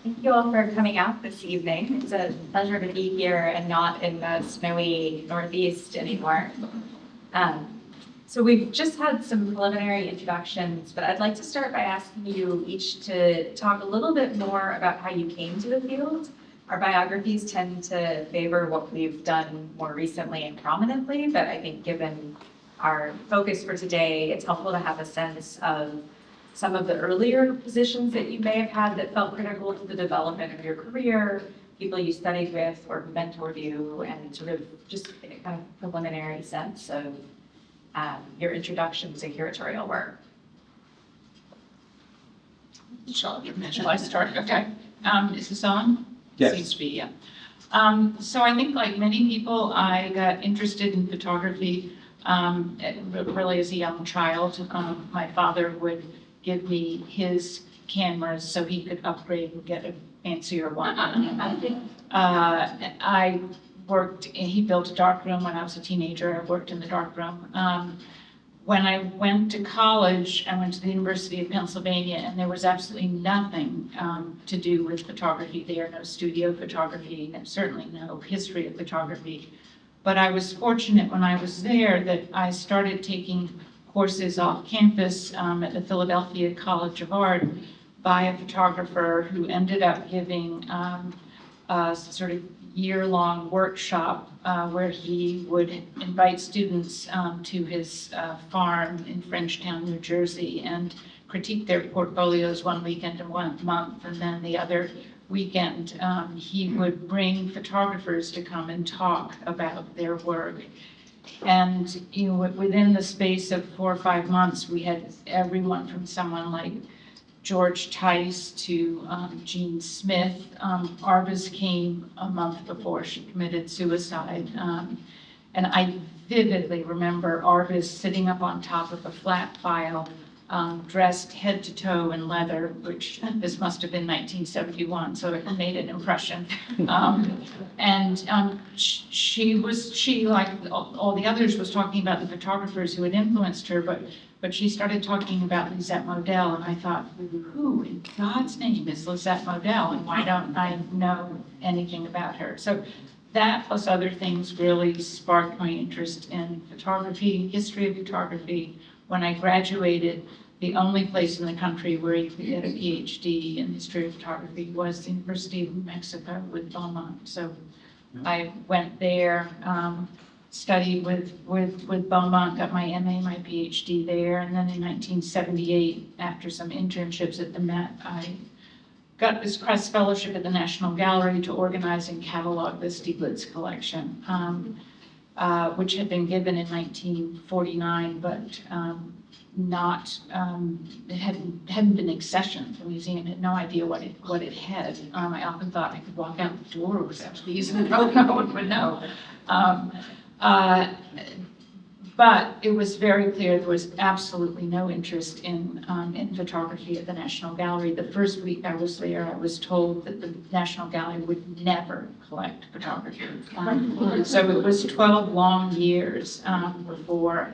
Thank you all for coming out this evening. It's a pleasure to be here and not in the snowy Northeast anymore. So we've just had some preliminary introductions, but I'd like to start by asking you each to talk a little bit more about how you came to the field. Our biographies tend to favor what we've done more recently and prominently, but I think given our focus for today, it's helpful to have a sense of some of the earlier positions that you may have had that felt critical to the development of your career, people you studied with or who mentored you, and sort of just a kind of preliminary sense of your introduction to curatorial work. Shall I start? Okay. Is this on? Yes. Seems to be, yeah. So I think like many people, I got interested in photography really as a young child. My father would give me his cameras so he could upgrade and get a fancier one. I worked, he built a darkroom when I was a teenager. I worked in the darkroom. When I went to college, I went to the University of Pennsylvania, and there was absolutely nothing to do with photography there, no studio photography, and certainly no history of photography. But I was fortunate when I was there that I started taking courses off campus at the Philadelphia College of Art by a photographer who ended up giving a sort of year-long workshop where he would invite students to his farm in Frenchtown, New Jersey, and critique their portfolios one weekend and 1 month, and then the other weekend he would bring photographers to come and talk about their work. And within the space of 4 or 5 months, we had everyone from someone like George Tice to Jean Smith. Arvis came a month before she committed suicide. And I vividly remember Arvis sitting up on top of a flat file, dressed head to toe in leather, which this must have been 1971, so it made an impression. She, like all the others, was talking about the photographers who had influenced her, but she started talking about Lisette Model, and I thought, who in God's name is Lisette Model, and why don't I know anything about her? So that plus other things really sparked my interest in photography, history of photography. When I graduated, the only place in the country where you could get a PhD in history of photography was the University of New Mexico with Beaumont. So I went there, studied with Beaumont, got my MA, my PhD there, and then in 1978, after some internships at the Met, I got this Kress Fellowship at the National Gallery to organize and catalog the Stieglitz collection, which had been given in 1949, but it hadn't been accessioned. The museum had no idea what it had. I often thought I could walk out the door without these and no one would know. But it was very clear there was absolutely no interest in photography at the National Gallery. The first week I was there, I was told that the National Gallery would never collect photography. So it was 12 long years before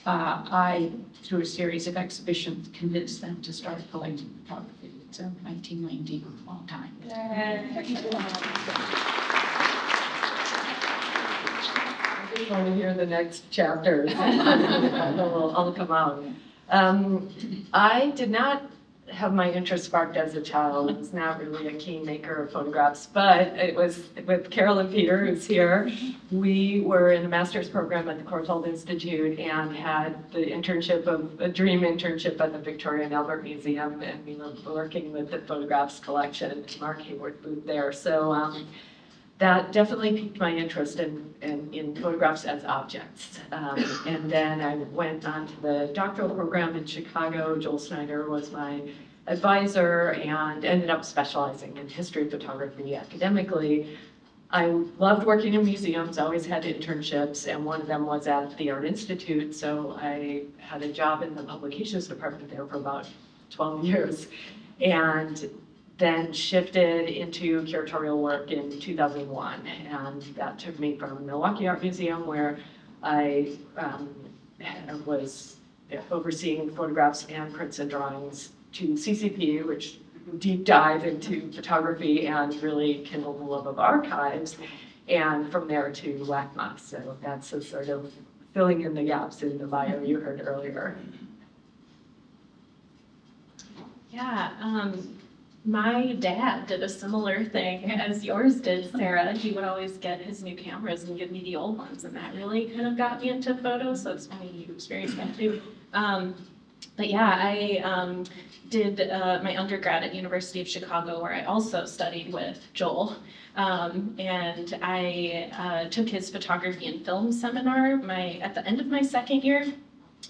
I, through a series of exhibitions, convinced them to start collecting photography. So 1990, a long time. I just want to hear the next chapters. I'll come out. I did not have my interest sparked as a child. I was not really a keen maker of photographs, but it was with Carol and Peter, who's here. We were in a master's program at the Courtauld Institute and had the internship of a dream internship at the Victoria and Albert Museum, and we were working with the photographs collection, Mark Hayward booth there. So that definitely piqued my interest in photographs as objects. And then I went on to the doctoral program in Chicago. Joel Snyder was my advisor and ended up specializing in history of photography academically. I loved working in museums, always had internships, and one of them was at the Art Institute. So I had a job in the publications department there for about 12 years. And then shifted into curatorial work in 2001. And that took me from Milwaukee Art Museum, where I was overseeing photographs and prints and drawings, to CCP, which deep dive into photography and really kindled the love of archives, and from there to LACMA. So that's a sort of filling in the gaps in the bio you heard earlier. Yeah, my dad did a similar thing as yours did, Sarah. He would always get his new cameras and give me the old ones, and that really kind of got me into photos, so it's funny you experienced that too. But yeah, I did my undergrad at University of Chicago, where I also studied with Joel. And I took his photography and film seminar at the end of my second year,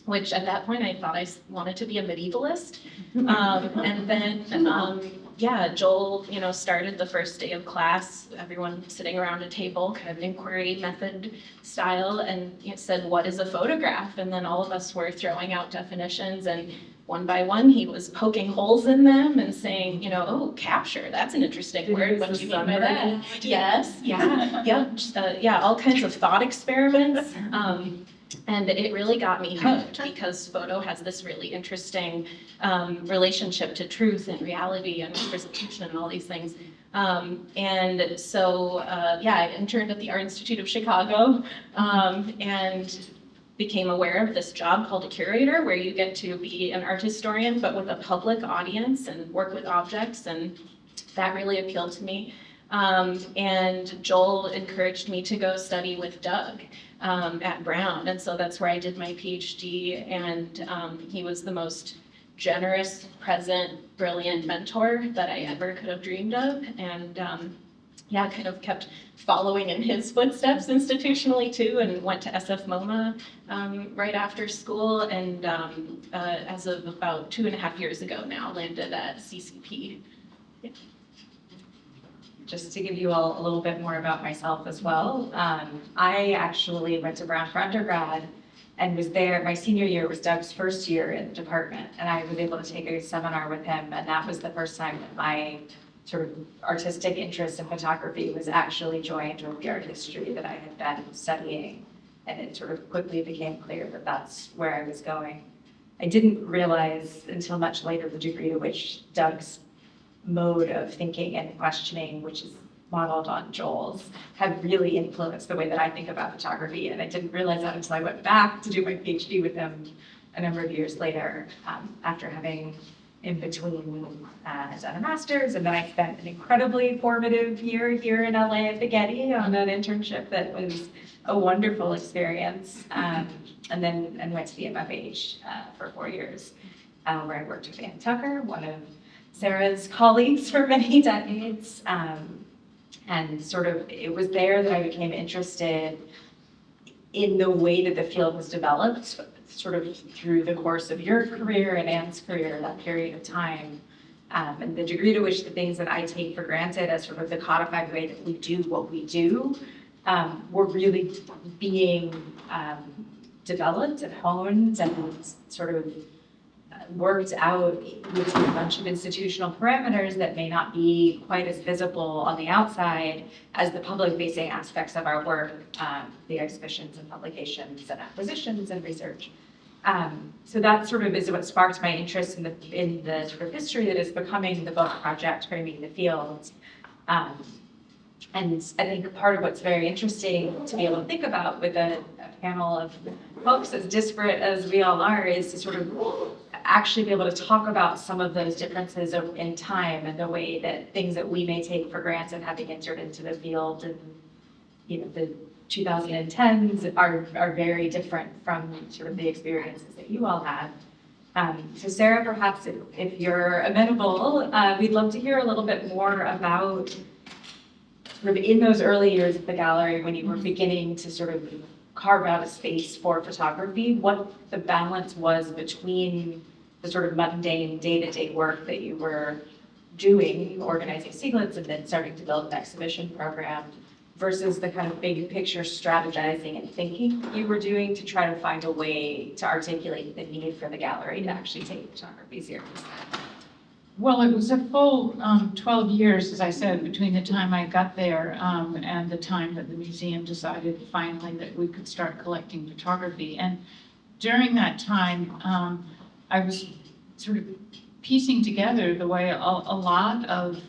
which at that point I thought I wanted to be a medievalist. And then, yeah, Joel, started the first day of class, everyone sitting around a table, kind of inquiry method style, and said, "What is a photograph?" And then all of us were throwing out definitions, and one by one he was poking holes in them and saying, "Oh, capture, that's an interesting word. What do you mean by that?" Yes, yeah, yeah, all kinds of thought experiments. And it really got me hooked, because photo has this really interesting relationship to truth and reality and representation and all these things. And so, yeah, I interned at the Art Institute of Chicago and became aware of this job called a curator, where you get to be an art historian, but with a public audience and work with objects, and that really appealed to me. And Joel encouraged me to go study with Doug at Brown, and so that's where I did my PhD, and he was the most generous, present, brilliant mentor that I ever could have dreamed of, and yeah, kind of kept following in his footsteps institutionally too, and went to SF MoMA right after school, and as of about 2.5 years ago now, landed at CCP. Yeah. Just to give you all a little bit more about myself as well, I actually went to Brown for undergrad and was there. My senior year was Doug's first year in the department, and I was able to take a seminar with him, and that was the first time that my sort of artistic interest in photography was actually joined with the art history that I had been studying, and it sort of quickly became clear that that's where I was going. I didn't realize until much later the degree to which Doug's mode of thinking and questioning, which is modeled on Joel's, have really influenced the way that I think about photography. And I didn't realize that until I went back to do my PhD with him a number of years later, after having in between done a master's. And then I spent an incredibly formative year here in LA at the Getty on an internship that was a wonderful experience. And then went to the MFH for 4 years, where I worked with Ann Tucker, one of Sarah's colleagues for many decades, and sort of it was there that I became interested in the way that the field was developed, sort of through the course of your career and Ann's career, that period of time, and the degree to which the things that I take for granted as sort of the codified way that we do what we do were really being developed and honed and sort of worked out with a bunch of institutional parameters that may not be quite as visible on the outside as the public-facing aspects of our work, the exhibitions and publications and acquisitions and research. So that sort of is what sparked my interest in the sort of history that is becoming the book project, Framing the Field. And I think part of what's very interesting to be able to think about with a panel of folks as disparate as we all are is to sort of actually be able to talk about some of those differences in time and the way that things that we may take for granted having entered into the field and the 2010s are very different from sort of the experiences that you all had. So Sarah, perhaps if you're amenable, we'd love to hear a little bit more about sort of in those early years of the gallery when you were beginning to sort of carve out a space for photography, what the balance was between the sort of mundane day-to-day work that you were doing, organizing Stieglitz and then starting to build an exhibition program, versus the kind of big picture strategizing and thinking you were doing to try to find a way to articulate the need for the gallery to actually take photography seriously. Well, it was a full 12 years, as I said, between the time I got there and the time that the museum decided finally that we could start collecting photography. And during that time, I was sort of piecing together the way a lot of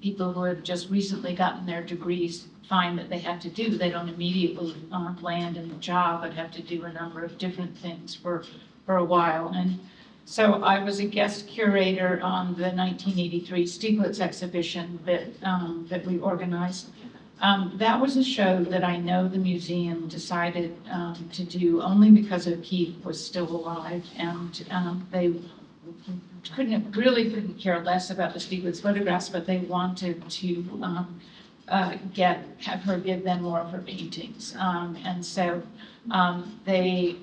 people who have just recently gotten their degrees find that they have to do. They don't immediately land in the job, but have to do a number of different things for a while. And so I was a guest curator on the 1983 Stieglitz exhibition that we organized. That was a show that I know the museum decided to do only because O'Keeffe was still alive, and they couldn't care less about the Stieglitz photographs, but they wanted to have her give them more of her paintings, and so they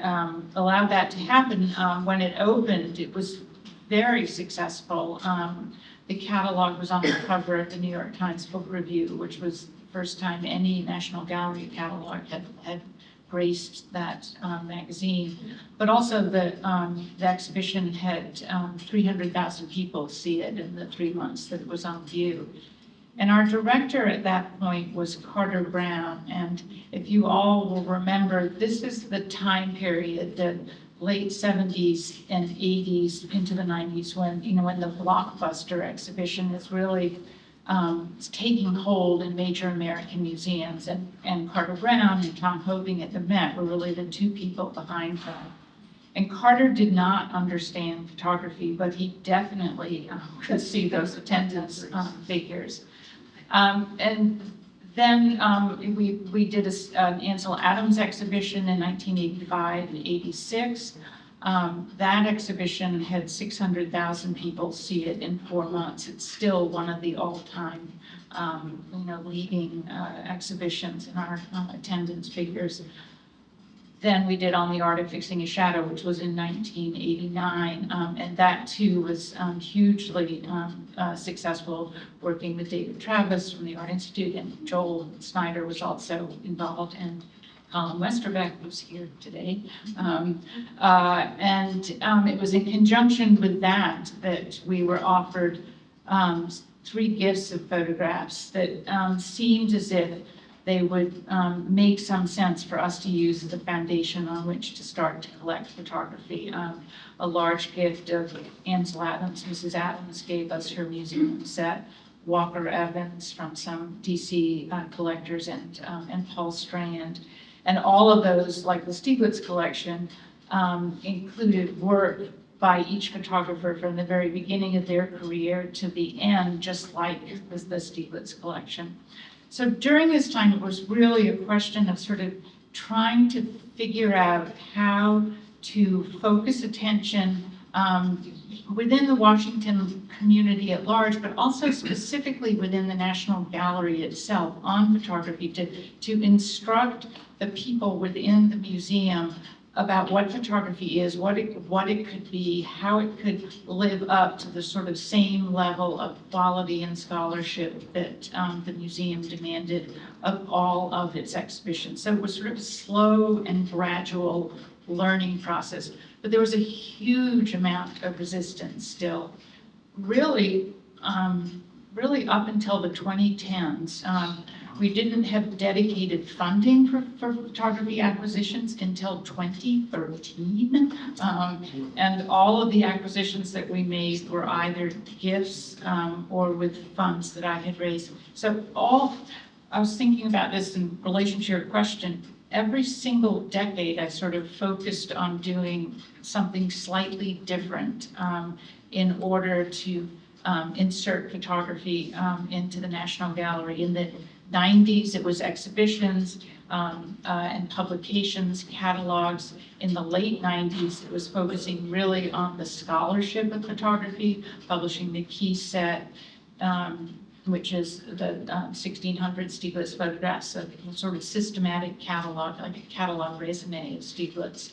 allowed that to happen. When it opened, it was very successful. The catalog was on the cover of the New York Times Book Review, which was the first time any National Gallery catalog had graced that magazine. But also the exhibition had 300,000 people see it in the 3 months that it was on view. And our director at that point was Carter Brown. And if you all will remember, this is the time period, the late 70s and 80s into the 90s, when the blockbuster exhibition is really taking hold in major American museums. And Carter Brown and Tom Hoving at the Met were really the two people behind that. And Carter did not understand photography, but he definitely could see those attendance figures. And then we did an Ansel Adams exhibition in 1985 and 86. That exhibition had 600,000 people see it in 4 months. It's still one of the all-time, leading exhibitions in our attendance figures. Then we did On the Art of Fixing a Shadow, which was in 1989, and that too was hugely successful, working with David Travis from the Art Institute, and Joel Snyder was also involved, and Colin Westerbeck, who's here today. It was in conjunction with that we were offered 3 gifts of photographs that seemed as if they would make some sense for us to use as a foundation on which to start to collect photography. A large gift of Ansel Adams. Mrs. Adams gave us her museum set. Walker Evans from some DC collectors, and Paul Strand. And all of those, like the Stieglitz collection, included work by each photographer from the very beginning of their career to the end, just like the Stieglitz collection. So during this time, it was really a question of sort of trying to figure out how to focus attention within the Washington community at large, but also specifically within the National Gallery itself on photography, to instruct the people within the museum about what photography is, what it could be, how it could live up to the sort of same level of quality and scholarship that the museum demanded of all of its exhibitions. So it was sort of a slow and gradual learning process, but there was a huge amount of resistance still, really up until the 2010s. We didn't have dedicated funding for photography acquisitions until 2013. And all of the acquisitions that we made were either gifts or with funds that I had raised. So I was thinking about this in relation to your question. Every single decade, I sort of focused on doing something slightly different in order to insert photography into the National Gallery. In the 90s, it was exhibitions and publications, catalogs. In the late 90s, it was focusing really on the scholarship of photography, publishing the key set, which is the 1600 Stieglitz photographs, a sort of systematic catalog, like a catalog resume of Stieglitz,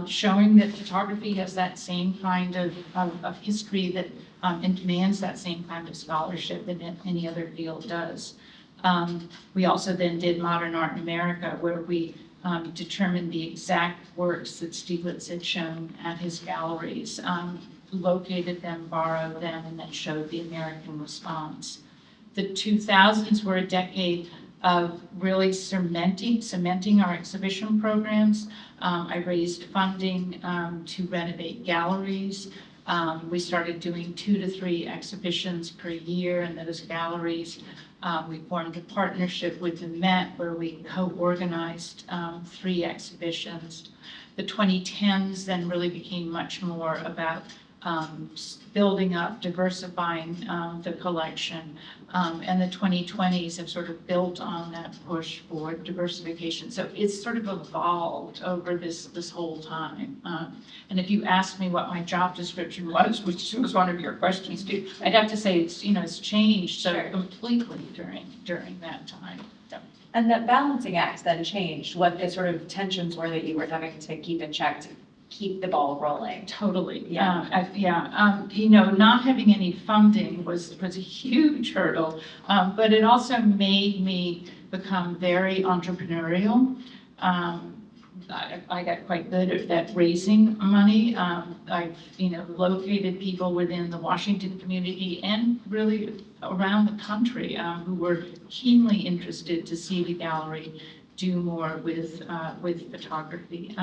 showing that photography has that same kind of history that and demands that same kind of scholarship that any other field does. We also then did Modern Art in America, where we determined the exact works that Stieglitz had shown at his galleries, located them, borrowed them, and then showed the American response. The 2000s were a decade of really cementing our exhibition programs. I raised funding to renovate galleries. We started doing 2 to 3 exhibitions per year in those galleries. We formed a partnership with the Met where we co-organized 3 exhibitions. The 2010s then really became much more about building up, diversifying the collection. And the 2020s have sort of built on that push for diversification. So it's sort of evolved over this whole time. And if you ask me what my job description was, which was one of your questions too, I'd have to say it's changed so completely during that time. So. And that balancing act then changed, what the sort of tensions were that you were having to keep in check to keep the ball rolling. Totally. Yeah. Not having any funding was a huge hurdle, but it also made me become very entrepreneurial. I got quite good at raising money. I've located people within the Washington community and really around the country who were keenly interested to see the gallery do more with photography.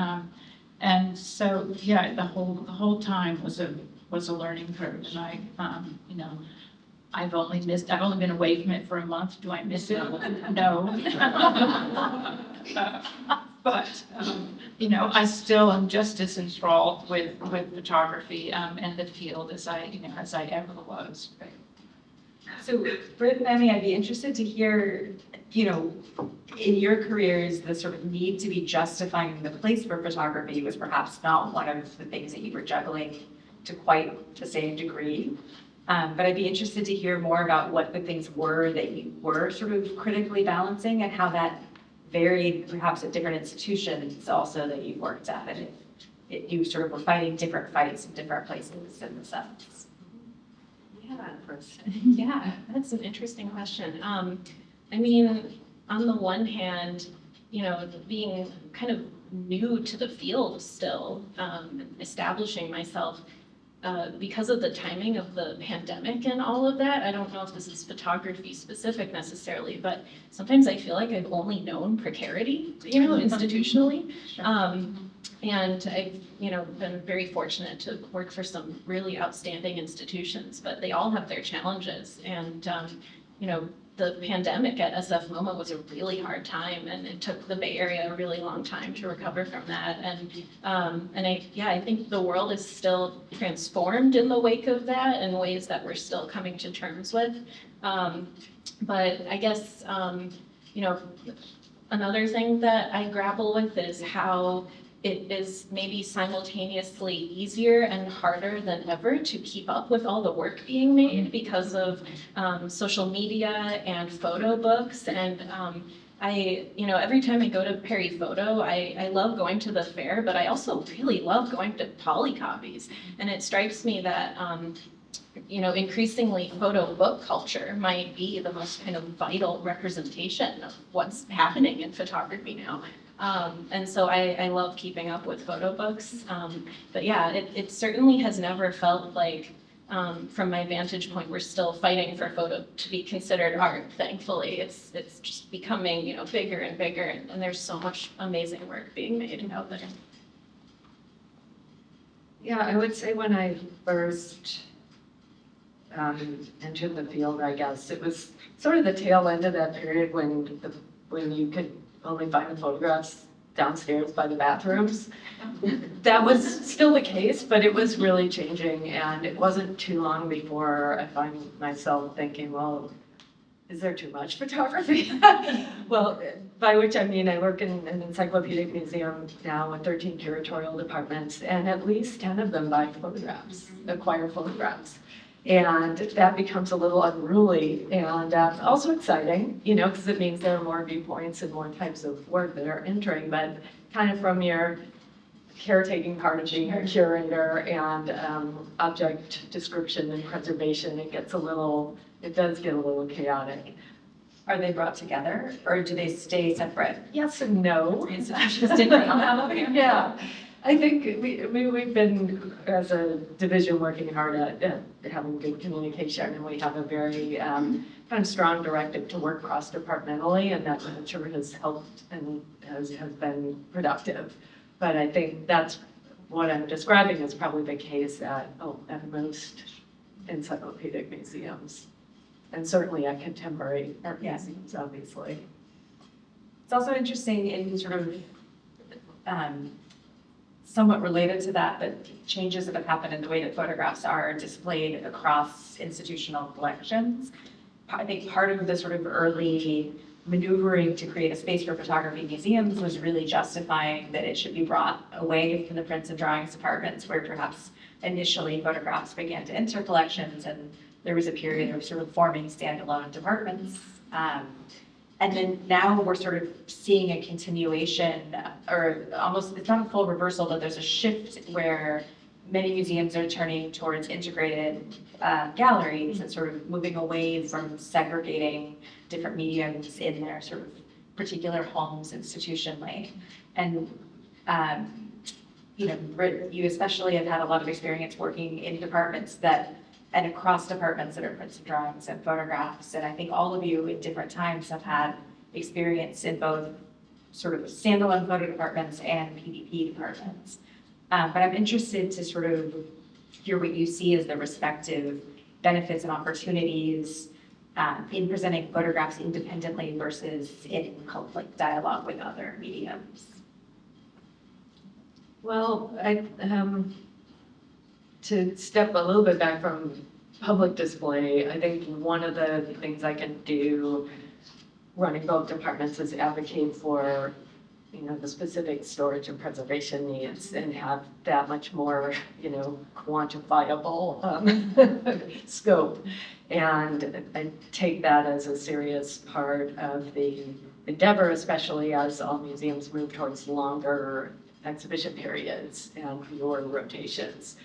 And so, yeah, the whole time was a learning curve, and I've only been away from it for a month. Do I miss it? No. But I still am just as enthralled with photography and the field as I ever was. So, Britt and Emmy, I'd be interested to hear, in your careers, the sort of need to be justifying the place for photography was perhaps not one of the things that you were juggling to quite the same degree. But I'd be interested to hear more about what the things were that you were sort of critically balancing and how that varied perhaps at different institutions also that you worked at, and if you sort of were fighting different fights in different places in the sense. Yeah, that's an interesting question. I mean, on the one hand, being kind of new to the field still, establishing myself because of the timing of the pandemic and all of that. I don't know if this is photography specific necessarily, but sometimes I feel like I've only known precarity, institutionally. And I've, been very fortunate to work for some really outstanding institutions, but they all have their challenges. And, the pandemic at SF MoMA was a really hard time, and it took the Bay Area a really long time to recover from that. And I think the world is still transformed in the wake of that in ways that we're still coming to terms with. But I guess, another thing that I grapple with is how it is maybe simultaneously easier and harder than ever to keep up with all the work being made because of social media and photo books. And every time I go to Perry Photo, I love going to the fair, but I also really love going to polycopies. And it strikes me that increasingly photo book culture might be the most kind of vital representation of what's happening in photography now. And so I love keeping up with photo books. But yeah, it certainly has never felt like, from my vantage point, we're still fighting for photo to be considered art, thankfully. It's just becoming, bigger and bigger, and there's so much amazing work being made out there. Yeah, I would say when I first entered the field, I guess, it was sort of the tail end of that period when you could only find the photographs downstairs by the bathrooms. That was still the case, but it was really changing, and it wasn't too long before I find myself thinking, well, is there too much photography? Well, by which I mean I work in an encyclopedic museum now with 13 curatorial departments, and at least 10 of them buy photographs, acquire photographs. And that becomes a little unruly and also exciting, because it means there are more viewpoints and more types of work that are entering, but kind of from your caretaking part of being a curator and object description and preservation, it does get a little chaotic. Are they brought together, or do they stay separate? Yes and no. Institutions didn't have Yeah. I think we've been, as a division, working hard at having good communication, and we have a very kind of strong directive to work cross-departmentally, and that culture has helped and has been productive. But I think that's what I'm describing is probably the case at most encyclopedic museums, and certainly at contemporary art museums, obviously. It's also interesting in sort of somewhat related to that, but changes that have happened in the way that photographs are displayed across institutional collections. I think part of the sort of early maneuvering to create a space for photography museums was really justifying that it should be brought away from the prints and drawings departments, where perhaps initially photographs began to enter collections, and there was a period of sort of forming standalone departments. And then now we're sort of seeing a continuation, or almost, it's not a full reversal, but there's a shift where many museums are turning towards integrated galleries and sort of moving away from segregating different mediums in their sort of particular homes institutionally. And, you know, Britt, you especially have had a lot of experience working in departments that, and across departments that are prints and drawings and photographs. And I think all of you at different times have had experience in both sort of standalone photo departments and PDP departments. But I'm interested to sort of hear what you see as the respective benefits and opportunities in presenting photographs independently versus in like dialogue with other mediums. Well, to step a little bit back from public display, I think one of the things I can do running both departments is advocate for, you know, the specific storage and preservation needs and have that much more, you know, quantifiable scope. And I take that as a serious part of the endeavor, especially as all museums move towards longer exhibition periods and fewer rotations.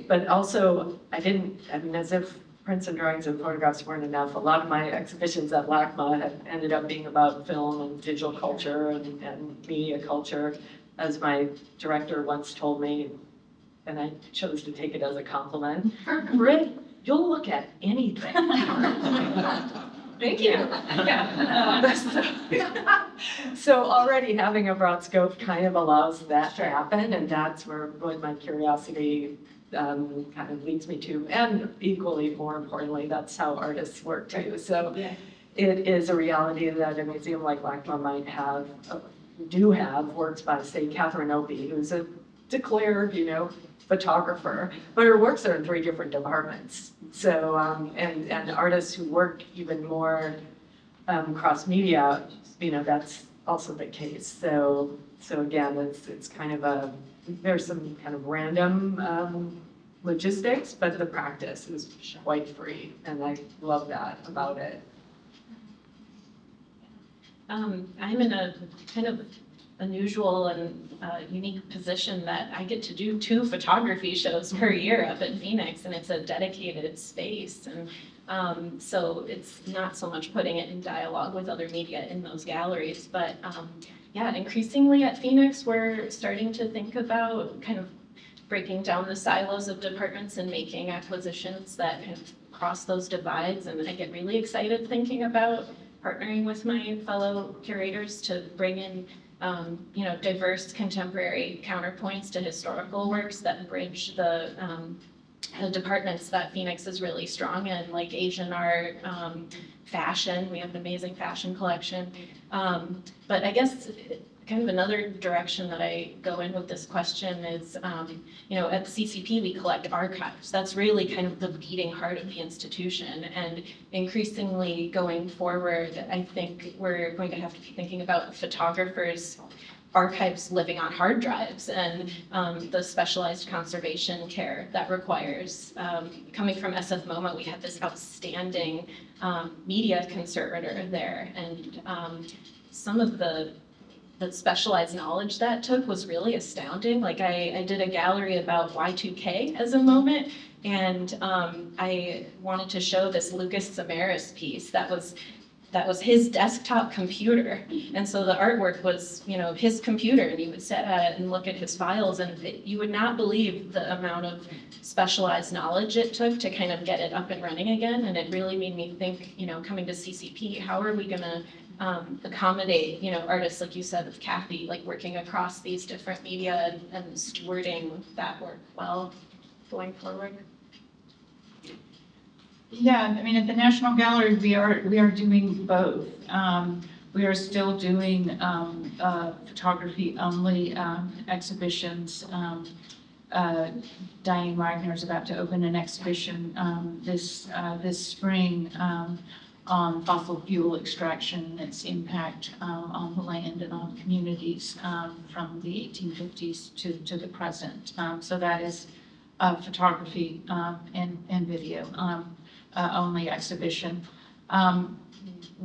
But also, as if prints and drawings and photographs weren't enough, a lot of my exhibitions at LACMA have ended up being about film and digital culture and media culture, as my director once told me, and I chose to take it as a compliment. Britt, you'll look at anything. Thank you. So already having a broad scope kind of allows that to happen, and that's where what my curiosity kind of leads me to, and equally more importantly, that's how artists work too. So it is a reality that a museum like LACMA might have, do have works by, say, Catherine Opie, who's a declared, you know, photographer, but her works are in 3 different departments. So, and artists who work even more cross-media, you know, that's also the case. So again, it's kind of there's some kind of random logistics, but the practice is quite free, and I love that about it. I'm in a kind of unusual and unique position that I get to do 2 photography shows per year up in Phoenix, and it's a dedicated space. And so it's not so much putting it in dialogue with other media in those galleries, but yeah, increasingly at Phoenix, we're starting to think about kind of breaking down the silos of departments and making acquisitions that kind of cross those divides. And I get really excited thinking about partnering with my fellow curators to bring in you know, diverse contemporary counterpoints to historical works that bridge the departments that Phoenix is really strong in, like Asian art, fashion. We have an amazing fashion collection. But I guess kind of another direction that I go in with this question is, you know, at the CCP we collect archives. That's really kind of the beating heart of the institution. And increasingly going forward, I think we're going to have to be thinking about photographers' archives living on hard drives and the specialized conservation care that requires. Coming from SF MoMA, we had this outstanding media conservator there, and some of the specialized knowledge that took was really astounding. Like I did a gallery about Y2K as a moment, and I wanted to show this Lucas Samaras piece that was his desktop computer. And so the artwork was, you know, his computer, and you would sit at it and look at his files, and you would not believe the amount of specialized knowledge it took to kind of get it up and running again. And it really made me think, you know, coming to CCP, how are we gonna accommodate, artists, like you said, of Kathy, like working across these different media and stewarding that work well going forward? Yeah, I mean, at the National Gallery, we are doing both. We are still doing photography-only exhibitions. Diane Wagner is about to open an exhibition this spring on fossil fuel extraction and its impact on the land and on communities from the 1850s to the present. So that is photography and video only exhibition.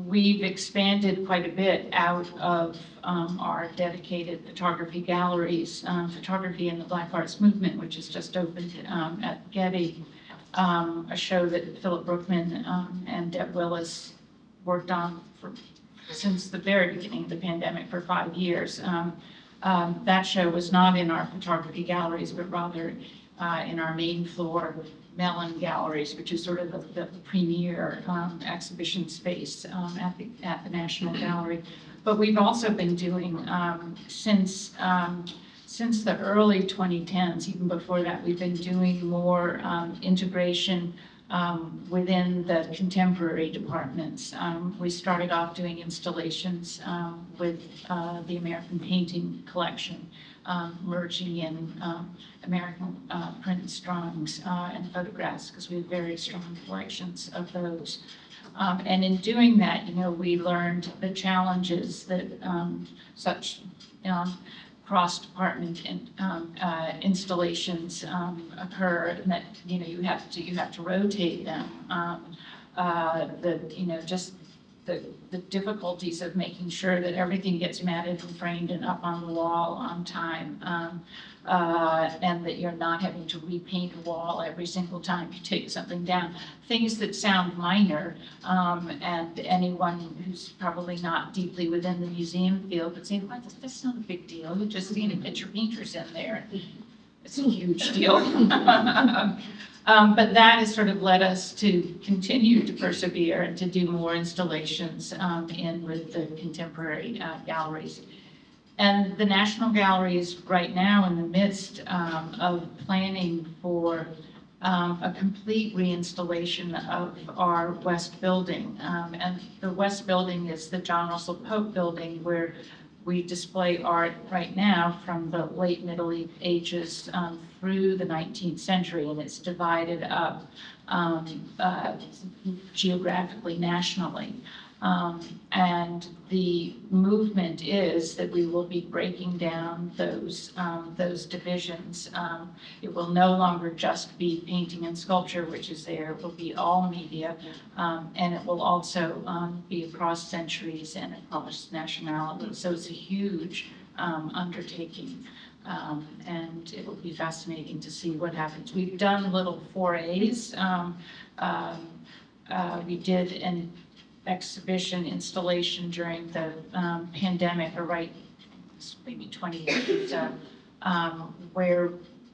We've expanded quite a bit out of our dedicated photography galleries, Photography in the Black Arts Movement, which has just opened at Getty, a show that Philip Brookman and Deb Willis worked on since the very beginning of the pandemic for 5 years. That show was not in our photography galleries, but rather in our main floor Mellon Galleries, which is sort of the premier exhibition space at the National Gallery. But we've also been doing, since the early 2010s, even before that, we've been doing more integration within the contemporary departments. We started off doing installations with the American Painting Collection, merging in American prints, drawings, and photographs, because we have very strong collections of those. And in doing that, we learned the challenges that such cross-department installations occur, and that you have to rotate them. Just the difficulties of making sure that everything gets matted and framed and up on the wall on time, and that you're not having to repaint a wall every single time you take something down. Things that sound minor, and anyone who's probably not deeply within the museum field would say, well, that's not a big deal. You just get your painters in there. It's a huge deal. But that has sort of led us to continue to persevere and to do more installations in with the contemporary galleries. And the National Gallery is right now in the midst of planning for a complete reinstallation of our West Building. And the West Building is the John Russell Pope Building, where we display art right now from the late Middle Ages through the 19th century, and it's divided up geographically, nationally. And the movement is that we will be breaking down those divisions. It will no longer just be painting and sculpture, which is there. It will be all media, and it will also be across centuries and across nationalities. So it's a huge undertaking, and it will be fascinating to see what happens. We've done little forays. We did an exhibition installation during the pandemic, or maybe 20 years ago, where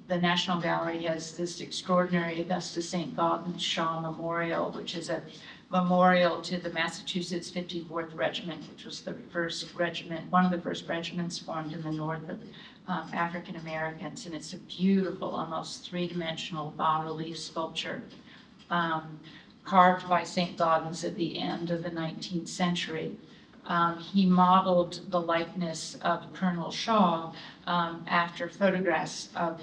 the National Gallery has this extraordinary Augustus St. Gaudens Shaw Memorial, which is a memorial to the Massachusetts 54th Regiment, which was the first regiment, one of the first regiments formed in the north of African Americans. And it's a beautiful, almost three-dimensional bas-relief sculpture carved by St. Gaudens at the end of the 19th century. He modeled the likeness of Colonel Shaw after photographs of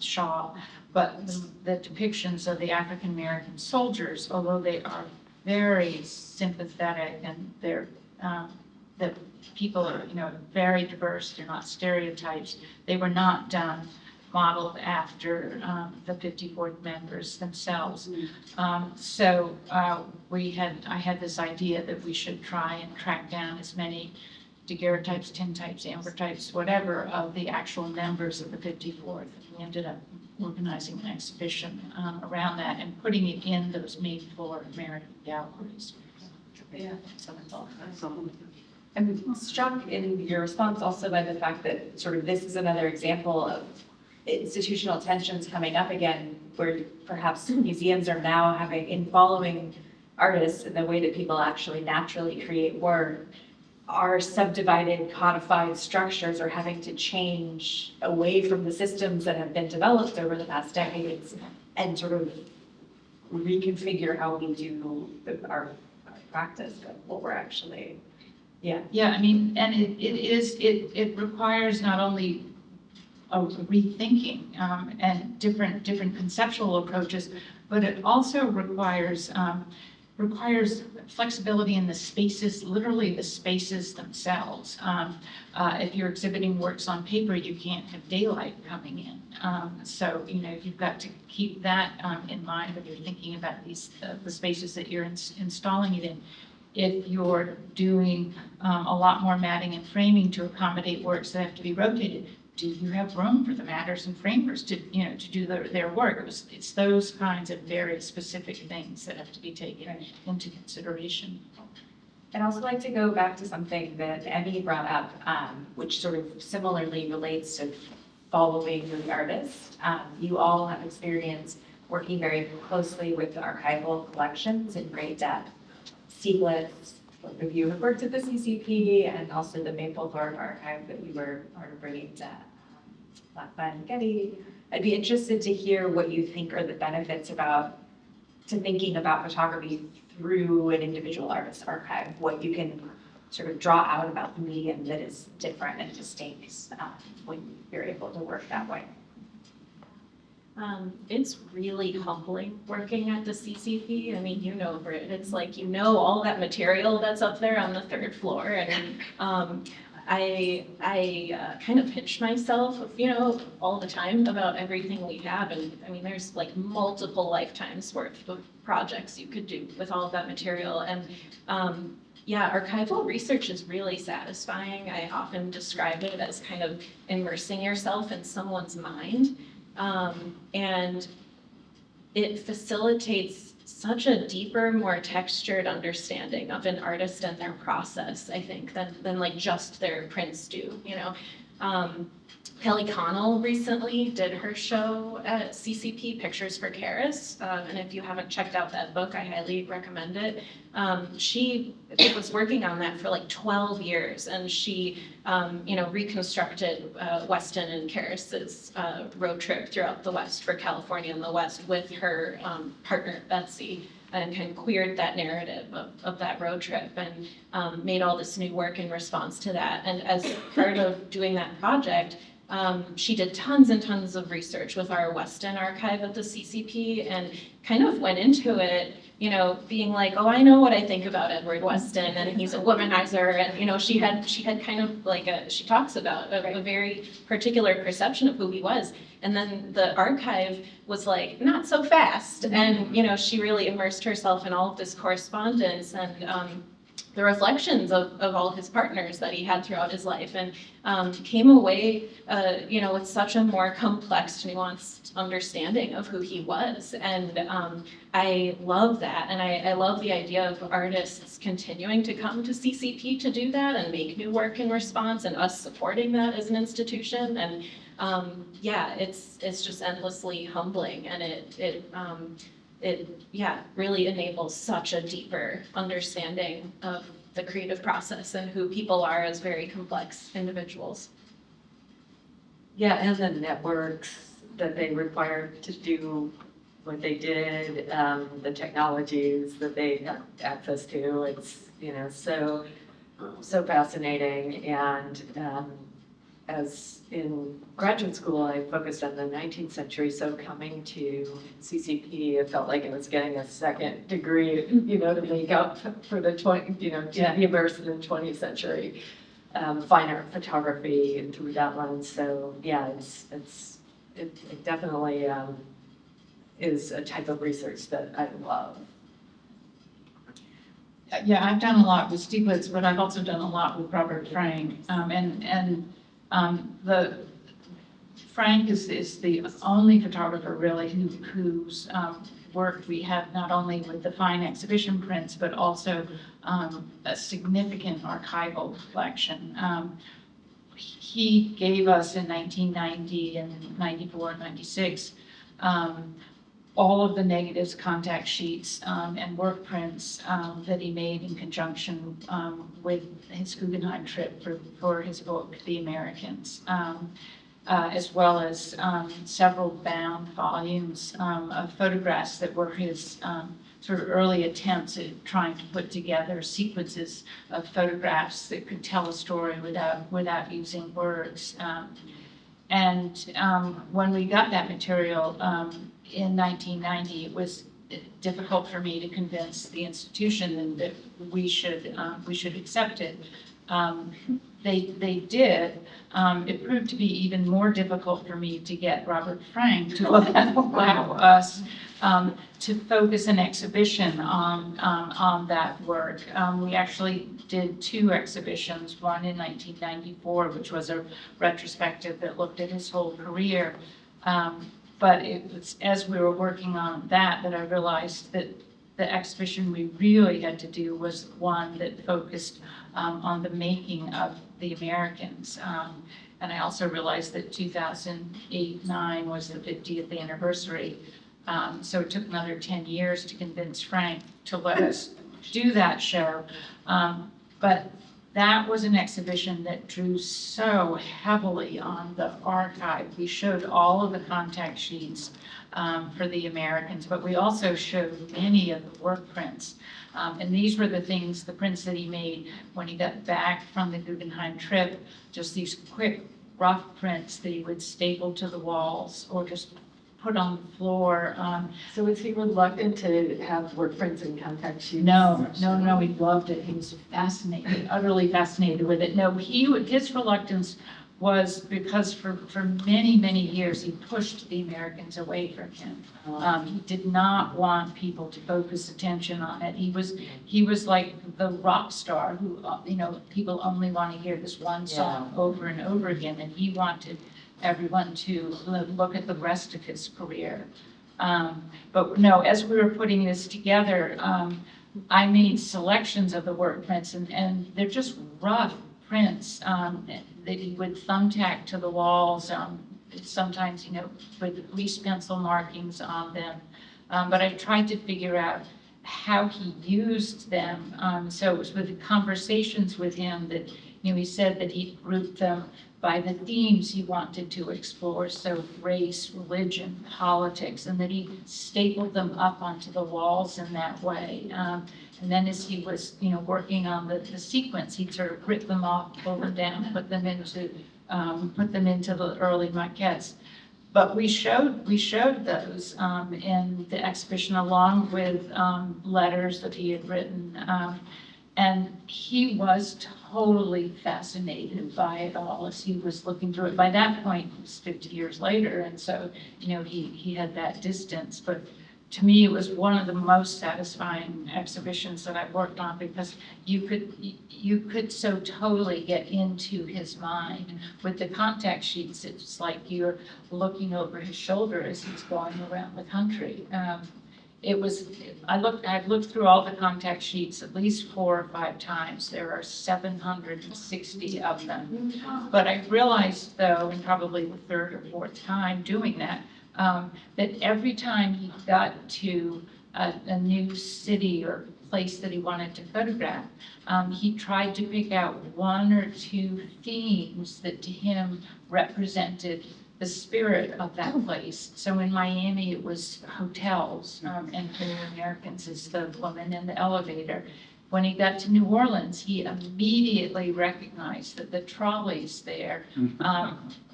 Shaw, but the depictions of the African American soldiers, although they are very sympathetic and they're the people are very diverse, they're not stereotypes. They were not done modeled after the 54th members themselves. So I had this idea that we should try and track down as many daguerreotypes, tintypes, ambrotypes, whatever, of the actual members of the 54th. We ended up organizing an exhibition around that and putting it in those main floor American galleries. Yeah, I'm struck in your response also by the fact that sort of this is another example of institutional tensions coming up again, where perhaps museums are now having, in following artists and the way that people actually naturally create work, our subdivided, codified structures are having to change away from the systems that have been developed over the past decades and sort of reconfigure how we do our practice of what we're actually, yeah. Yeah, I mean, and it requires not only a rethinking and different conceptual approaches, but it also requires flexibility in the spaces, literally the spaces themselves. If you're exhibiting works on paper, you can't have daylight coming in. So, you know, you've got to keep that in mind when you're thinking about the spaces that you're installing it in. If you're doing a lot more matting and framing to accommodate works that have to be rotated, do you have room for the matters and framers to do their work? It's those kinds of very specific things that have to be taken into consideration. I'd also like to go back to something that Emmy brought up, which sort of similarly relates to following the artist. You all have experience working very closely with archival collections in great depth. Stieglitz, both of you have worked at the CCP, and also the Mapplethorpe archive that we were part of bringing to PACLA and Getty. I'd be interested to hear what you think are the benefits to thinking about photography through an individual artist's archive, what you can sort of draw out about the medium that is different and distinct when you're able to work that way. It's really humbling working at the CCP. I mean, you know, Britt, it's like, you know, all that material that's up there on the 3rd floor. And I kind of pinch myself, you know, all the time about everything we have. And I mean, there's like multiple lifetimes worth of projects you could do with all of that material. And yeah, archival research is really satisfying. I often describe it as kind of immersing yourself in someone's mind. And it facilitates such a deeper, more textured understanding of an artist and their process, I think, than like just their prints do, you know. Kelly Connell recently did her show at CCP, Pictures for Kress, and if you haven't checked out that book, I highly recommend it. She was working on that for like 12 years, and she, you know, reconstructed Weston and Kress's road trip throughout the West for California and the West with her partner, Betsy, and kind of queered that narrative of that road trip and made all this new work in response to that. And as part of doing that project, she did tons and tons of research with our Weston archive at the CCP and kind of went into it, you know, being like, oh, I know what I think about Edward Weston, and he's a womanizer, and, you know, she had kind of like she talks about a very particular perception of who he was. And then the archive was like, not so fast. And, you know, she really immersed herself in all of this correspondence and the reflections of all his partners that he had throughout his life, and came away, you know, with such a more complex, nuanced understanding of who he was. And I love that, and I love the idea of artists continuing to come to CCP to do that and make new work in response, and us supporting that as an institution. And yeah, it's just endlessly humbling, and it really enables such a deeper understanding of the creative process and who people are as very complex individuals. Yeah, and the networks that they required to do what they did, the technologies that they had access to, it's, you know, so fascinating. And as in graduate school, I focused on the 19th century, so coming to CCP, it felt like I was getting a second degree, you know, to make up for the to be immersed in the 20th century fine art photography through that lens. So yeah, it definitely is a type of research that I love. Yeah, I've done a lot with Stieglitz, but I've also done a lot with Robert Frank, Frank is the only photographer really whose work we have not only with the fine exhibition prints, but also a significant archival collection. He gave us in 1990 and 94 and 96 all of the negatives, contact sheets, and work prints that he made in conjunction with his Guggenheim trip for his book, The Americans, as well as several bound volumes of photographs that were his sort of early attempts at trying to put together sequences of photographs that could tell a story without using words. When we got that material in 1990, it was difficult for me to convince the institution that we should accept it. They did. It proved to be even more difficult for me to get Robert Frank to allow us to focus an exhibition on that work. We actually did 2 exhibitions, one in 1994, which was a retrospective that looked at his whole career. But it was as we were working on that I realized that the exhibition we really had to do was one that focused on the making of the Americans. And I also realized that 2008-9 was the 50th anniversary. So it took another 10 years to convince Frank to let us do that show. But that was an exhibition that drew so heavily on the archive. We showed all of the contact sheets for the Americans, but we also showed many of the work prints. And these were the things, the prints that he made when he got back from the Guggenheim trip, just these quick, rough prints that he would staple to the walls or just put on the floor. So was he reluctant to have work prints and contact sheets? No, he loved it. He was fascinated, utterly fascinated with it. No, his reluctance was because for many, many years he pushed the Americans away from him. He did not want people to focus attention on it. He was like the rock star who, people only want to hear this one song over and over again, and he wanted everyone to look at the rest of his career. But no, as we were putting this together, I made selections of the work prints, and they're just rough prints that he would thumbtack to the walls, sometimes, with grease pencil markings on them. But I tried to figure out how he used them. So it was with conversations with him that, he said that he grouped them by the themes he wanted to explore, so race, religion, politics, and that he stapled them up onto the walls in that way. And then as he was, working on the sequence, he'd sort of rip them off, pull them down, put them into the early maquettes. But we showed those in the exhibition along with letters that he had written. And he was totally fascinated by it all as he was looking through it. By that point, it was 50 years later, and so, he had that distance. But to me, it was one of the most satisfying exhibitions that I've worked on, because you could so totally get into his mind. With the contact sheets, it's like you're looking over his shoulder as he's going around the country. I've looked through all the contact sheets at least 4 or 5 times. There are 760 of them. But I realized, though, and probably the 3rd or 4th time doing that, that every time he got to a new city or place that he wanted to photograph, he tried to pick out 1 or 2 themes that to him represented the spirit of that place. So in Miami, it was hotels, and for the Americans, is the woman in the elevator. When he got to New Orleans, he immediately recognized that the trolleys there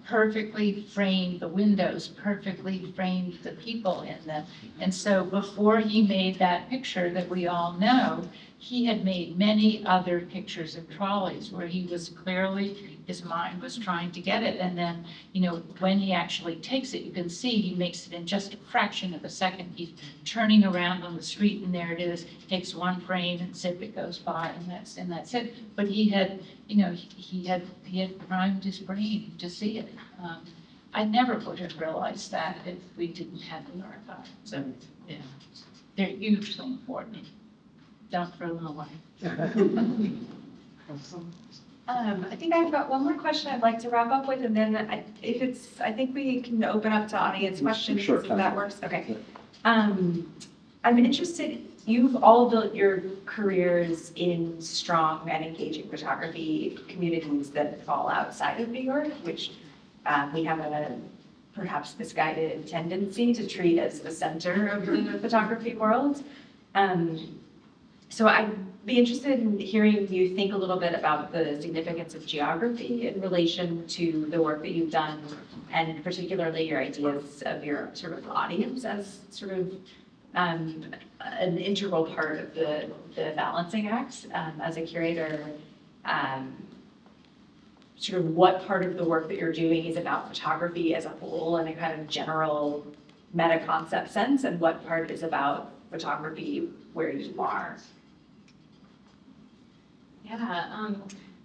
perfectly framed the windows, perfectly framed the people in them. And so before he made that picture that we all know, he had made many other pictures of trolleys where he was clearly, his mind was trying to get it. And then, when he actually takes it, you can see he makes it in just a fraction of a second. He's turning around on the street, and there it is, takes 1 frame, and zip, it goes by, and that's it. But he had, he had primed his brain to see it. I never would have realized that if we didn't have the archive. So, yeah, they're hugely important. Don't throw them away. I think I've got one more question I'd like to wrap up with, and then I think we can open up to audience questions Sure. if that works. Okay. I'm interested, you've all built your careers in strong and engaging photography communities that fall outside of New York, which we have a perhaps misguided tendency to treat as the center of the photography world. So I'd be interested in hearing you think a little bit about the significance of geography in relation to the work that you've done, and particularly your ideas of your sort of audience as sort of an integral part of the balancing act as a curator. Sort of what part of the work that you're doing is about photography as a whole in a kind of general meta concept sense, and what part is about photography where you are? Yeah, I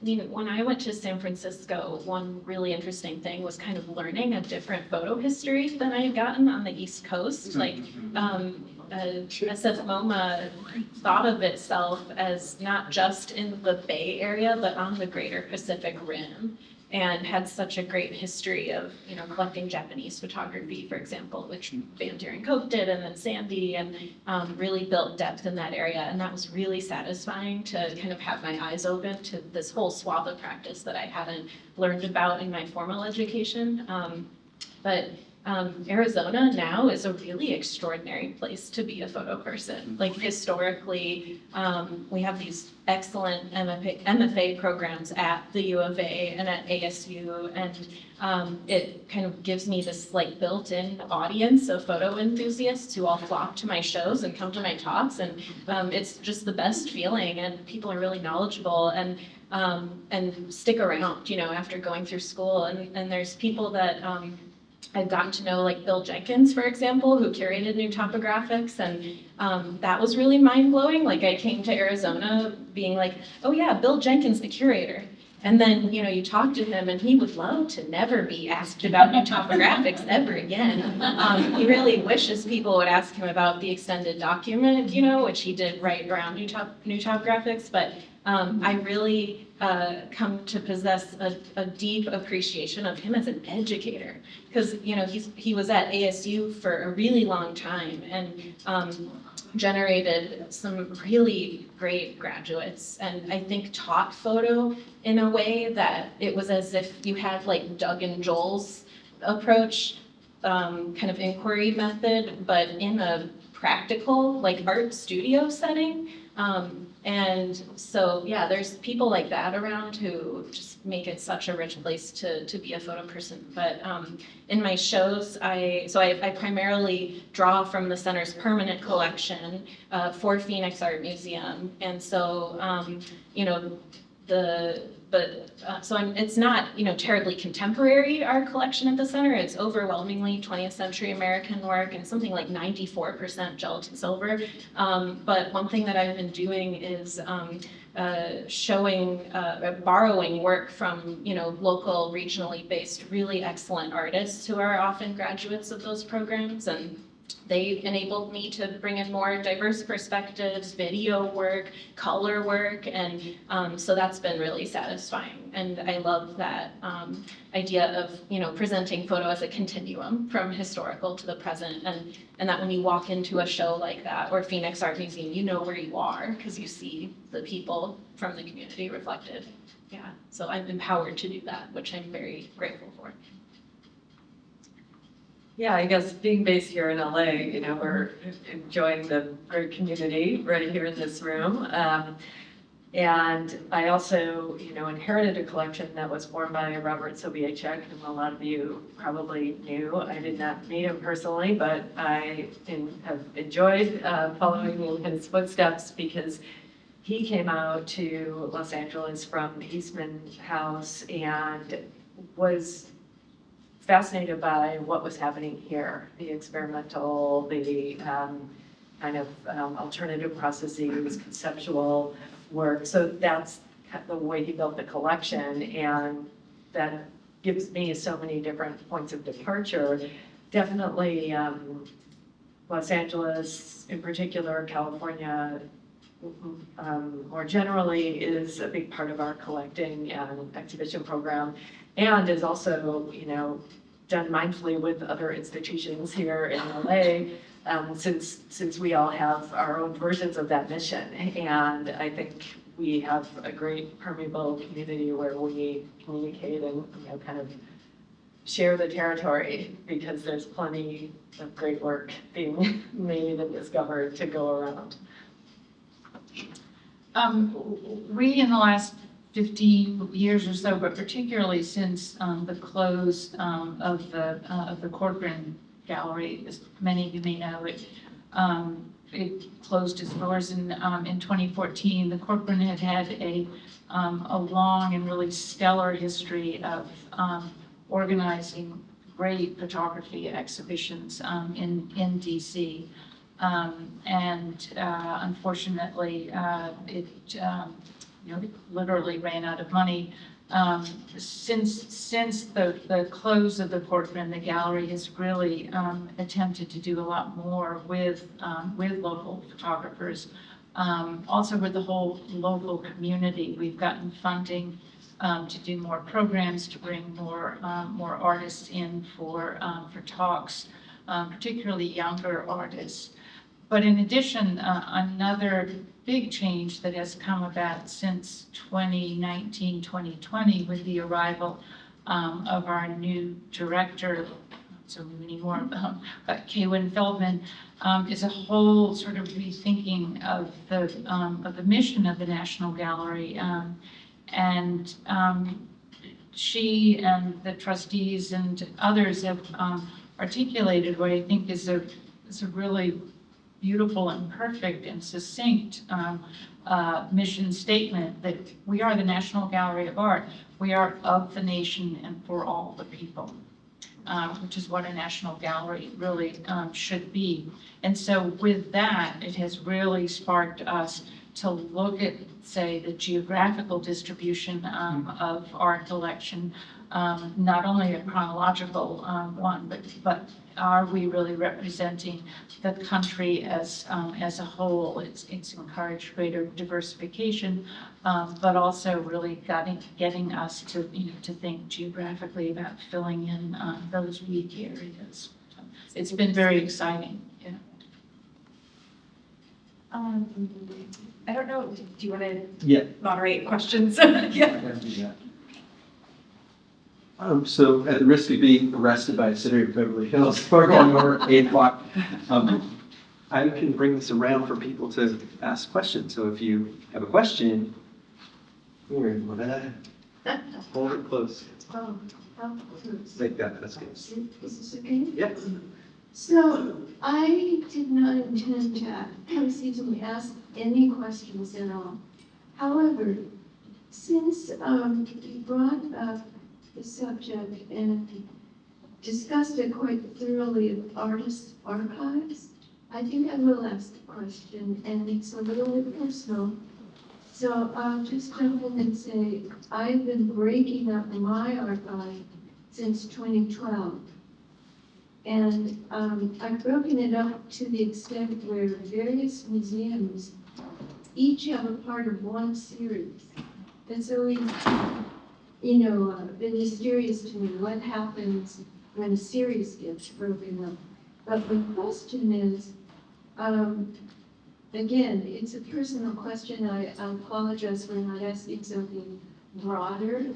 mean, when I went to San Francisco, one really interesting thing was kind of learning a different photo history than I had gotten on the East Coast. Like, SF MoMA thought of itself as not just in the Bay Area, but on the greater Pacific Rim, and had such a great history of, you know, collecting Japanese photography, for example, which Van Deeren Koop did, and then Sandy, and really built depth in that area. And that was really satisfying to kind of have my eyes open to this whole swath of practice that I hadn't learned about in my formal education. But Arizona now is a really extraordinary place to be a photo person. Like historically, we have these excellent MFA programs at the U of A and at ASU, and it kind of gives me this like built-in audience of photo enthusiasts who all flock to my shows and come to my talks, and it's just the best feeling, and people are really knowledgeable and stick around, you know, after going through school, and there's people that I've gotten to know, like Bill Jenkins, for example, who curated New Topographics, and that was really mind-blowing. Like, I came to Arizona being like, oh yeah, Bill Jenkins, the curator. And then, you know, you talk to him and he would love to never be asked about New Topographics ever again. He really wishes people would ask him about the extended document, you know, which he did right around New Topographics, but I really come to possess a deep appreciation of him as an educator, because, you know, he was at ASU for a really long time and generated some really great graduates, and I think taught photo in a way that it was as if you had like Doug and Joel's approach, kind of inquiry method, but in a practical like art studio setting. And so, yeah, there's people like that around who just make it such a rich place to be a photo person. But in my shows, I primarily draw from the center's permanent collection for Phoenix Art Museum. And so, you know, it's not, you know, terribly contemporary art collection at the center. It's overwhelmingly 20th century American work, and something like 94% gelatin silver. But one thing that I've been doing is borrowing work from, you know, local, regionally based, really excellent artists who are often graduates of those programs, and they enabled me to bring in more diverse perspectives, video work, color work, and so that's been really satisfying. And I love that idea of, you know, presenting photo as a continuum from historical to the present, and that when you walk into a show like that, or Phoenix Art Museum, you know where you are because you see the people from the community reflected. Yeah, so I'm empowered to do that, which I'm very grateful for. Yeah, I guess being based here in LA, you know, we're enjoying the great community right here in this room. And I also, you know, inherited a collection that was formed by Robert Sobiechek, whom a lot of you probably knew. I did not meet him personally, but I have enjoyed following in his footsteps, because he came out to Los Angeles from the Eastman House and was fascinated by what was happening here, the experimental, the kind of alternative processes, conceptual work. So that's the way he built the collection, and that gives me so many different points of departure. Definitely Los Angeles, in particular, California, more generally is a big part of our collecting and exhibition program, and is also, done mindfully with other institutions here in LA, since we all have our own versions of that mission. And I think we have a great permeable community where we communicate and kind of share the territory, because there's plenty of great work being made and discovered to go around. We, in the last 15 years or so, but particularly since the close of the Corcoran Gallery, as many of you may know, it closed its doors in 2014. The Corcoran had a long and really stellar history of organizing great photography exhibitions in DC. Unfortunately, it literally ran out of money. Since the close of the Corcoran, the gallery has really attempted to do a lot more with local photographers. Also with the whole local community, we've gotten funding to do more programs, to bring more artists in for talks, particularly younger artists. But in addition, another big change that has come about since 2019, 2020, with the arrival of our new director, so many more, but Kaywin Feldman, is a whole sort of rethinking of the mission of the National Gallery. She and the trustees and others have articulated what I think is a really beautiful and perfect and succinct mission statement that we are the National Gallery of Art. We are of the nation and for all the people, which is what a National Gallery really should be. And so with that, it has really sparked us to look at, say, the geographical distribution of our collection, not only a chronological one, but are we really representing the country as a whole? It's encouraged greater diversification, but also really getting us to think geographically about filling in those weak areas. So it's been very exciting. Yeah. I don't know, do you want to moderate questions? Yeah. So at the risk of being arrested by a city of Beverly Hills, far going over 8 o'clock, I can bring this around for people to ask questions. So if you have a question, hold it close. Like that, that's good. Is this okay? Yeah. So I did not intend to even ask any questions at all. However, since you brought up the subject and discussed it quite thoroughly of artist archives, I think I will ask a question, and it's a little bit personal. So I'll just jump in and say, I've been breaking up my archive since 2012. And I've broken it up to the extent where various museums each have a part of one series. It's always, been mysterious to me what happens when a series gets broken up. But the question is, again, it's a personal question. I apologize for not asking something broader.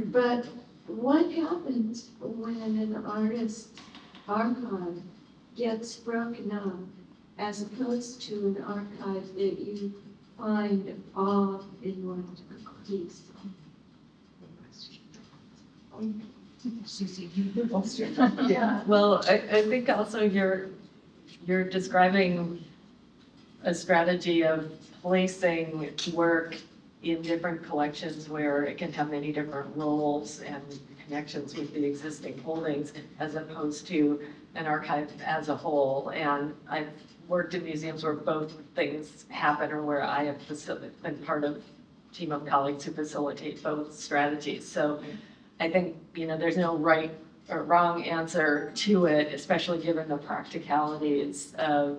But what happens when an artist's archive gets broken up as opposed to an archive that you find all in one piece? Yeah, well, I think also you're describing a strategy of placing work in different collections where it can have many different roles and connections with the existing holdings, as opposed to an archive as a whole. And I've worked in museums where both things happen, or where I have been part of a team of colleagues who facilitate both strategies. So I think, there's no right or wrong answer to it, especially given the practicalities of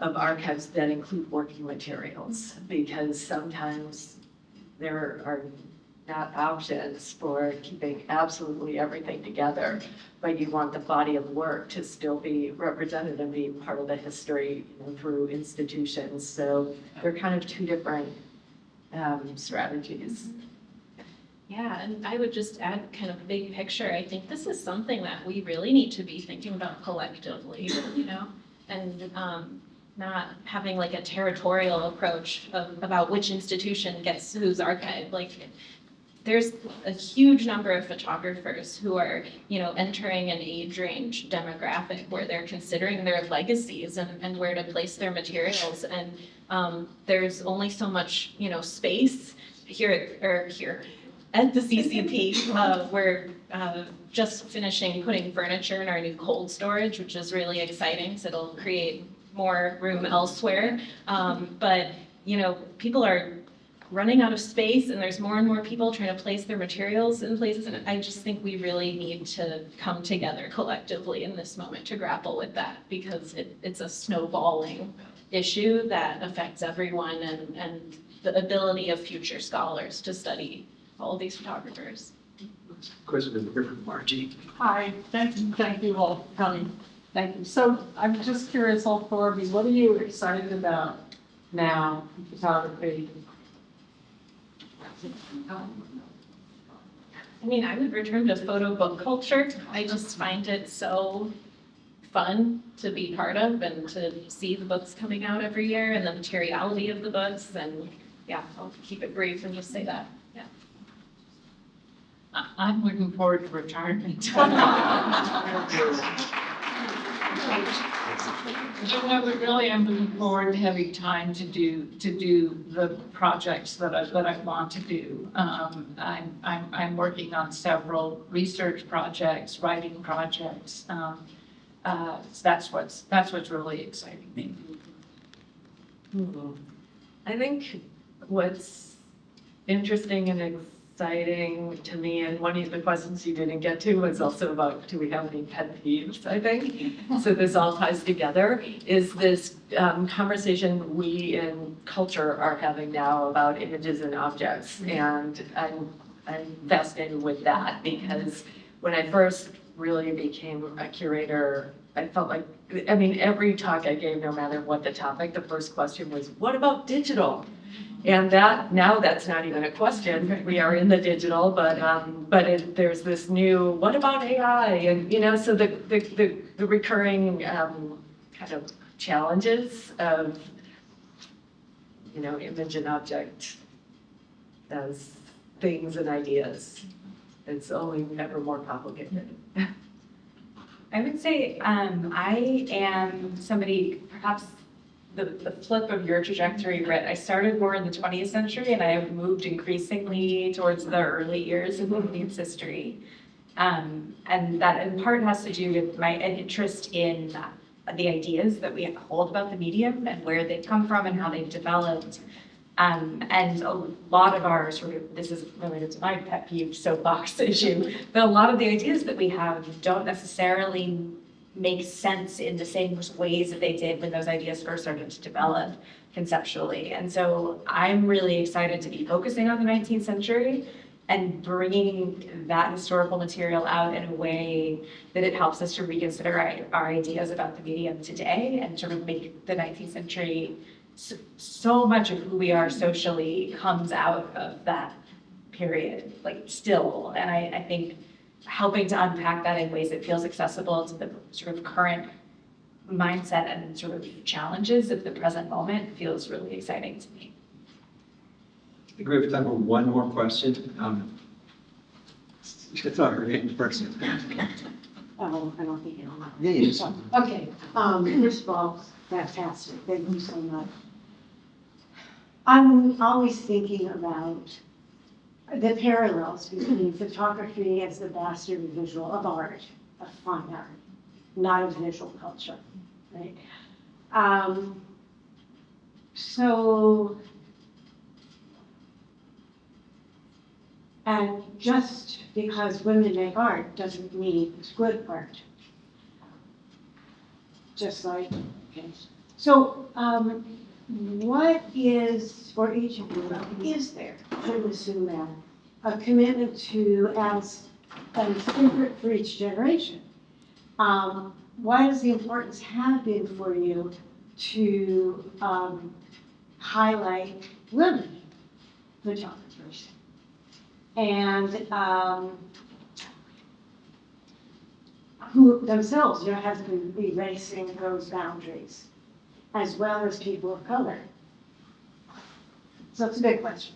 of archives that include working materials, because sometimes there are not options for keeping absolutely everything together, but you want the body of work to still be represented and be part of the history, through institutions. So they're kind of two different strategies. Yeah, and I would just add kind of big picture. I think this is something that we really need to be thinking about collectively, and not having like a territorial approach about which institution gets whose archive. Like, there's a huge number of photographers who are, entering an age range demographic where they're considering their legacies and where to place their materials. And there's only so much, space here at the CCP. We're just finishing putting furniture in our new cold storage, which is really exciting. So it'll create more room elsewhere. But, people are running out of space, and there's more and more people trying to place their materials in places. And I just think we really need to come together collectively in this moment to grapple with that, because it's a snowballing issue that affects everyone, and the ability of future scholars to study all of these photographers. Question here from Margie. Hi, thank you all for coming. Thank you. So I'm just curious, all four of you, what are you excited about now in photography? I would return to photo book culture. I just find it so fun to be part of and to see the books coming out every year and the materiality of the books. And yeah, I'll keep it brief and just say that. Yeah. I'm looking forward to retirement. Really, I'm looking forward to having time to do the projects that I want to do. I'm working on several research projects, writing projects. That's what's really exciting me. I think what's interesting and exciting to me, and one of the questions you didn't get to was also about, do we have any pet peeves, I think. So this all ties together, is this conversation we in culture are having now about images and objects. And I'm fascinated with that, because when I first really became a curator, I felt like, every talk I gave, no matter what the topic, the first question was, what about digital? And now that's not even a question. We are in the digital, but there's this new, what about AI? And, so the recurring kind of challenges of, image and object as things and ideas. It's only ever more complicated. I would say I am somebody, perhaps the flip of your trajectory, Britt. I started more in the 20th century, and I have moved increasingly towards the early years of movement history. And that in part has to do with my interest in the ideas that we hold about the medium and where they've come from and how they've developed. And a lot of our this is related to my pet peeve soapbox issue, but a lot of the ideas that we have don't necessarily make sense in the same ways that they did when those ideas first started to develop conceptually. And so I'm really excited to be focusing on the 19th century and bringing that historical material out in a way that it helps us to reconsider our ideas about the medium today and sort of make the 19th century so much of who we are socially comes out of that period, still. And I think helping to unpack that in ways that feels accessible to the sort of current mindset and sort of challenges of the present moment feels really exciting to me. I think we have time for one more question. It's not her name first. Oh, I don't think it'll matter. Yeah, yes. Okay, first of all, fantastic, thank you so much. I'm always thinking about the parallels between photography as the bastard visual of art, of fine art, not of visual culture, right? And just because women make art doesn't mean it's good art. Just like, okay, So, what is, for each of you, is there, I would assume that, a commitment to, as different for each generation? Why does the importance have been for you to highlight women photographers? And who themselves, has been erasing those boundaries, as well as people of color. So it's a big question.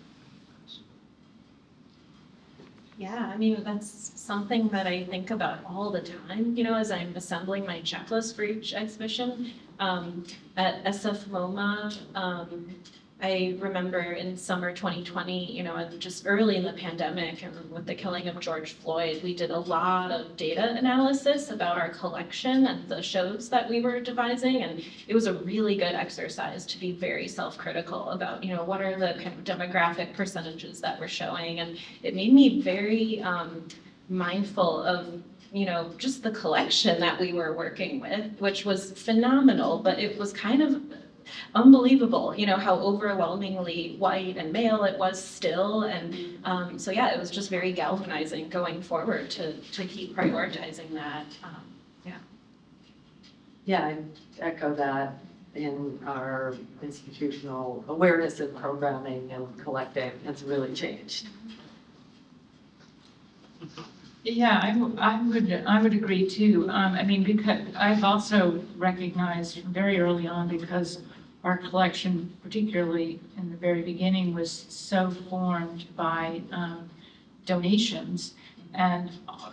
Yeah, I mean, that's something that I think about all the time, as I'm assembling my checklist for each exhibition. At SF MoMA, I remember in summer 2020, and just early in the pandemic and with the killing of George Floyd, we did a lot of data analysis about our collection and the shows that we were devising. And it was a really good exercise to be very self-critical about, what are the kind of demographic percentages that we're showing. And it made me very mindful of just the collection that we were working with, which was phenomenal, but it was kind of unbelievable, how overwhelmingly white and male it was still. And so, yeah, it was just very galvanizing going forward to keep prioritizing that. Yeah, I echo that in our institutional awareness and programming and collecting has really changed. Yeah, I would agree too. I mean, because I've also recognized very early on, because our collection, particularly in the very beginning, was so formed by donations, and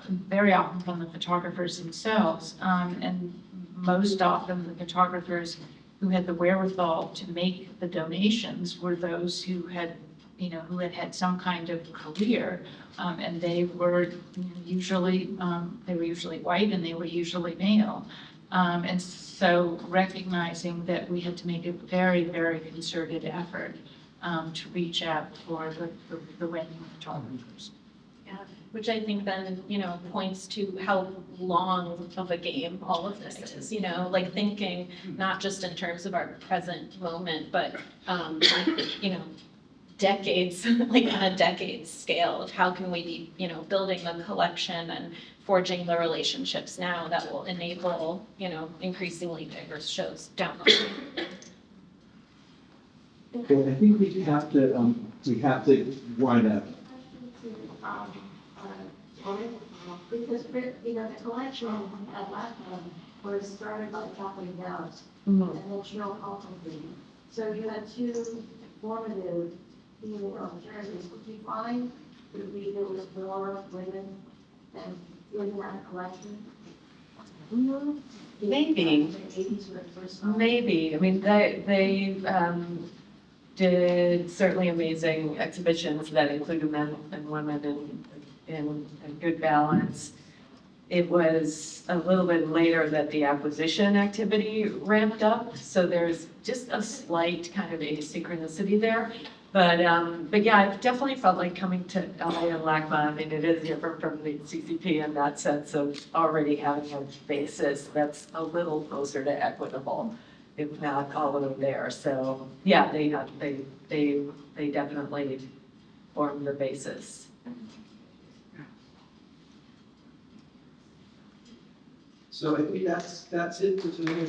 very often from the photographers themselves. And most often the photographers who had the wherewithal to make the donations were those who had had some kind of career, and they were usually white, and they were usually male. And so recognizing that we had to make a very, very concerted effort to reach out for the women photographers. Yeah, which I think then, points to how long of a game all of this is, like thinking not just in terms of our present moment, but, decades, like on a decade scale of how can we be, building the collection and forging the relationships now that will enable, increasingly diverse shows down the line. Okay, I think we have to wind up. Because, the collection at Latham was started by Kathleen Dallas, Mm-hmm. and then Cheryl Halton. So you had two formative female alternatives. Would you find that there was more women than in that collection? Maybe. Maybe. I mean, they did certainly amazing exhibitions that included men and women in good balance. It was a little bit later that the acquisition activity ramped up, so there's just a slight kind of asynchronicity there. But yeah, I've definitely felt like coming to LA and LACMA. I mean, it is different from the CCP in that sense of already having a basis that's a little closer to equitable, if not all of them there. So yeah, they definitely form the basis. So I think that's it for today.